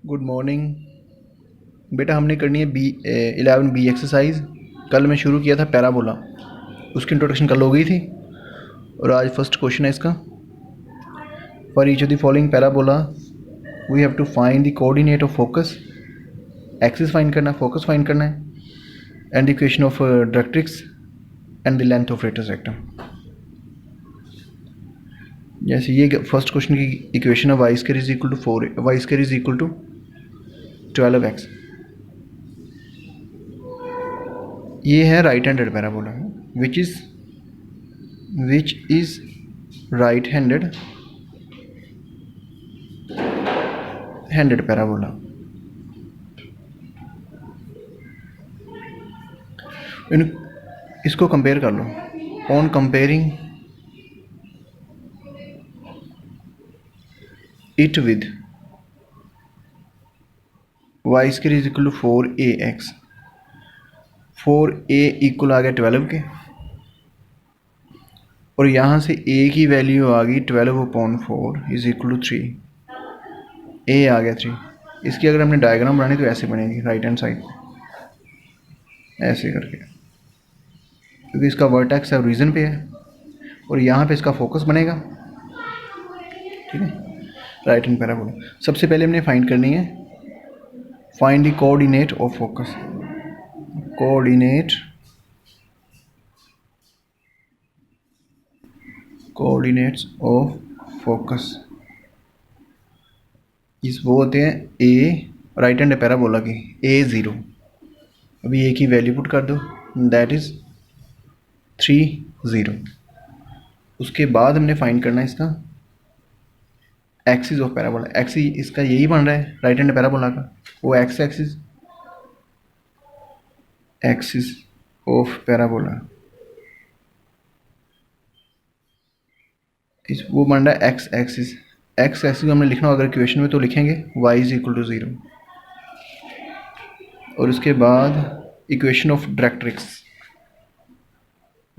Good morning बेटा। हमने करनी है B11B एक्सरसाइज। कल मैं शुरू किया था पैराबोला, उसकी इंट्रोडक्शन कल हो गई थी और आज फर्स्ट क्वेश्चन है इसका। For each of the following parabola we have to find the coordinate of focus. Axis find करना है, फोकस फाइंड करना है, and the equation of directrix and the length of radius rectum. जैसे ये first question की equation है y square is equal to 4, y square is equal to 12x। ये है right handed parabola, which is right handed parabola. इसको compare कर लो। On comparing it with Y square is equal to 4ax। 4a equal आ गया 12 के, और यहाँ से a की वैल्यू आ गई 12/4 इज इक्वल टू 3। a आ गया 3। इसकी अगर हमने डायग्राम बनानी तो ऐसे बनेगी, राइट हैंड साइड ऐसे करके, क्योंकि इसका वर्टेक्स है रीजन पे है और यहाँ पे इसका फोकस बनेगा। ठीक है, राइट हैंड पैराबोला। सबसे पहले हमने फाइंड करनी है, find the coordinate of focus. Coordinates of focus इस वो होते हैं ए, राइट हैंड पैराबोला की A0। अभी ए की वैल्यू पुट कर दो, दैट इज 3 0। उसके बाद हमने फाइंड करना है इसका एक्सिस ऑफ पैराबोला। एक्सिस इसका यही बन रहा है राइट हैंड पैराबोला का, वो एक्सिस ऑफ पैराबोला इस वो बन रहा है एक्स एक्सिस हमने लिखना अगर इक्वेशन में तो लिखेंगे y इज इक्वल टू 0, और उसके बाद equation of directrix,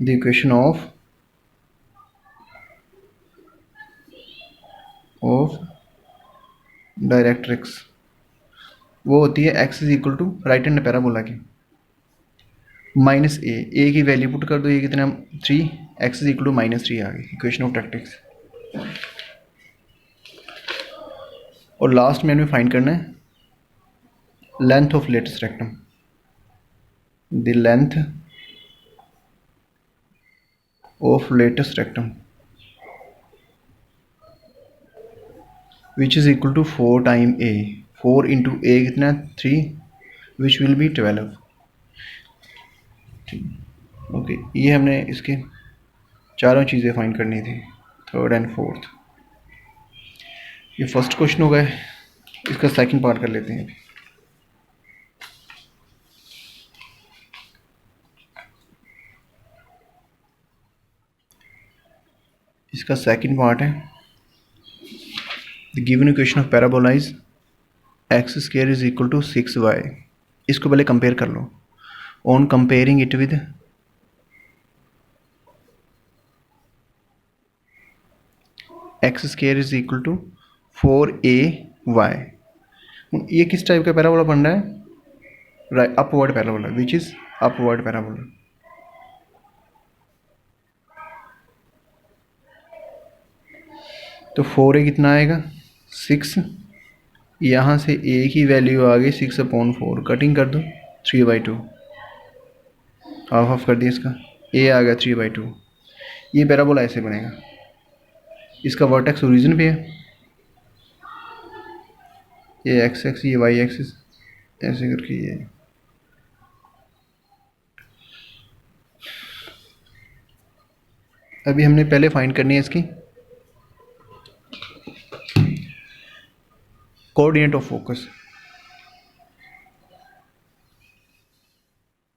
the equation of directrix वो होती है x is equal to right hand parabola की माइनस ए की वैल्यू पुट कर दो, ये कितना 3, x इज इक्वल टू -3 आ गई इक्वेशन ऑफ डायरेक्ट्रिक्स। और लास्ट में हमें फाइंड करना है length of latest rectum, the length of latest rectum which is equal to 4 time a। 4 into a कितना 3, विच विल बी 12। ओके, ये हमने इसके चारों चीज़ें फाइंड करनी थी, थर्ड एंड फोर्थ। ये फर्स्ट क्वेश्चन हो गए, इसका सेकंड पार्ट कर लेते हैं अभी। इसका सेकंड पार्ट है the given equation of parabola is X square is equal to 6y। इसको पहले कंपेयर कर लो। On comparing it with X square is equal to 4ay। ये किस टाइप का पैराबोला बन रहा है? Upward parabola, which is upward parabola. तो 4a कितना आएगा 6, यहाँ से a की वैल्यू आ गई 6/4, कटिंग कर दो 3/2, हाफ कर दिया इसका, a आ गया 3/2। ये पैराबोला ऐसे बनेगा, इसका वर्टेक्स ओरिजिन पे है, ये एक्स एक्स ये वाई एक्सिस ऐसे करके ये। अभी हमने पहले फाइंड करनी है इसकी coordinate of focus.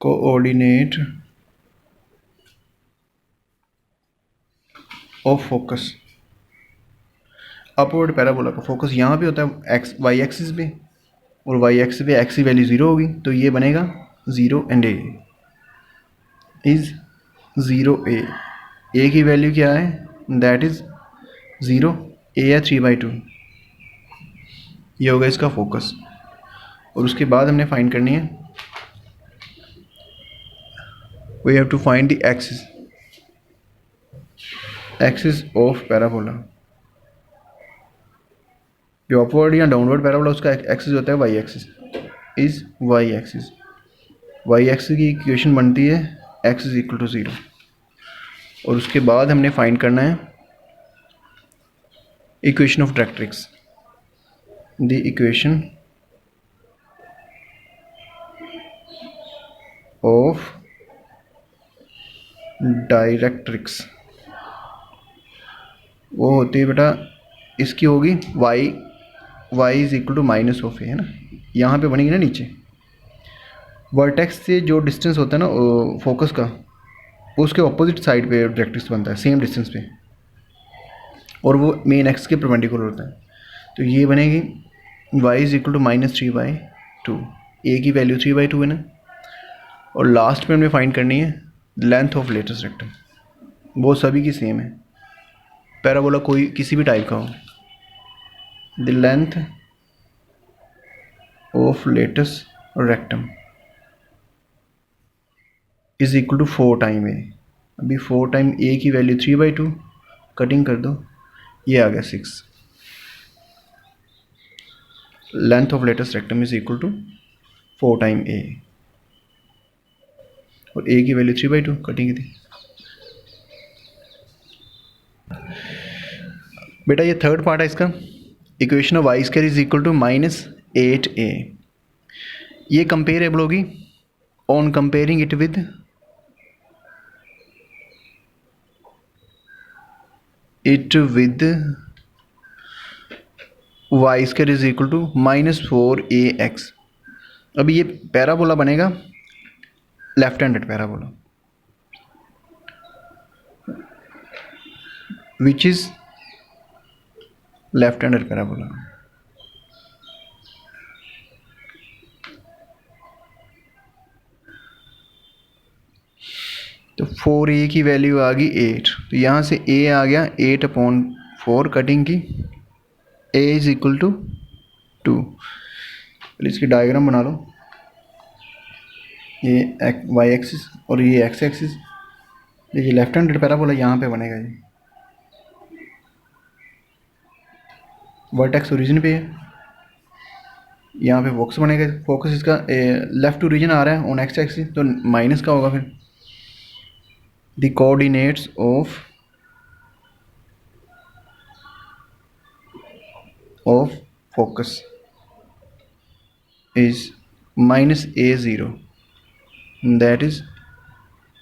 Coordinate of focus, upward parabola का फोकस यहाँ पे होता है एक्स वाई एक्सिस पे, और वाई एक्सिस पे एक्स की वैल्यू 0 होगी, तो ये बनेगा 0 and a is 0a। a की वैल्यू क्या है, दैट इज 0, a है 3/2, ये होगा इसका फोकस। और उसके बाद हमने फाइंड करनी है, we have to find the axis of parabola. जो अपवर्ड या डाउनवर्ड पैराबोला उसका एक्सिस होता है y axis, is y axis. Y axis की इक्वेशन बनती है एक्स इज इक्वल टू 0। और उसके बाद हमने फाइंड करना है equation of directrix. The equation of directrix वो होती है बेटा, इसकी होगी y is equal to minus of A, है ना, यहाँ पे बनेगी ना नीचे। वर्टेक्स से जो डिस्टेंस होता है ना फोकस का, उसके ऑपोजिट साइड पे डायरेक्ट्रिक्स बनता है सेम डिस्टेंस पे, और वो मेन एक्स के परपेंडिकुलर होता है। तो ये बनेगी y इज इक्वल टू -3/2, ए की वैल्यू 3/2 है ना। और लास्ट में हमें फाइंड करनी है लेंथ ऑफ लेटेस्ट रेक्टम, वो सभी की सेम है, पैराबोला कोई किसी भी टाइप का हो। The length of latest rectum is equal to 4 time A. अभी 4 टाइम ए की वैल्यू 3/2, कटिंग कर दो, ये आ गया 6। Length of latest rectum is equal to 4 time A, और ए की वैल्यू 3/2, कटिंग की थी। बेटा ये थर्ड पार्ट है इसका, equation of y square is equal to -8a। ये कंपेरेबल होगी on comparing it with Y square is equal to -4ax। अभी ये पैराबोला बनेगा left handed parabola, which is left handed parabola. तो 4a की value आ गई 8, तो यहाँ से a आ गया 8/4, कटिंग की a इज इक्वल टू 2। इसकी डायग्राम बना लो, ये वाई एक्सिस और ये एक्स एक्सिस। देखिए लेफ्ट हैंडेड पैराबोला यहाँ पे बनेगा, ये वर्टेक्स ओरिजिन पे है, यहाँ पे फोकस बनेगा। फोकस इसका लेफ्ट टू रीजन आ रहा है ऑन एक्स एक्सिस, तो माइनस का होगा फिर। The coordinates of focus is -a0, that is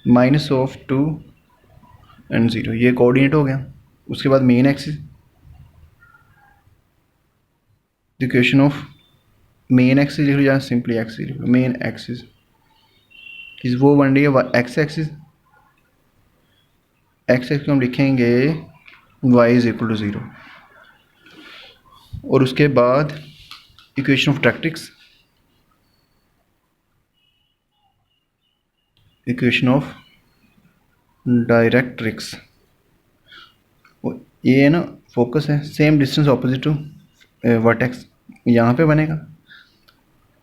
-2 and 0। ये कोऑर्डिनेट हो गया। उसके बाद main axis, the equation of main axis लिख लो या सिंपली एक्सिस लिख लो। मेन एक्सिस इस वो बन रही है एक्स एक्सिस, एक्स एक्सिस को हम लिखेंगे y इज इक्वल टू 0। और उसके बाद equation of directrix, equation of directrix, ये है ना फोकस है, same distance opposite to vertex, यहाँ पे बनेगा।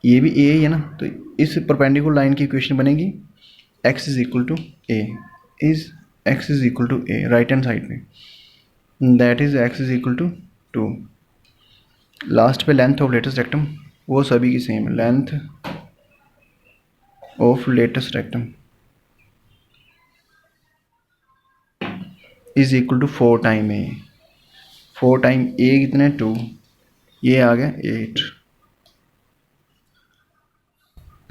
ये भी ए ही है ना, तो इस परपेंडिकुलर लाइन की इक्वेशन बनेगी x is equal to A, is x is equal to A right hand side में, that is x is equal to 2। Last पे लेंथ ऑफ लेटेस्ट रेक्टम, वो सभी की सेम है, length of latest rectum is equal to 4 time A. 4 time A कितने 2, ये आ गया 8।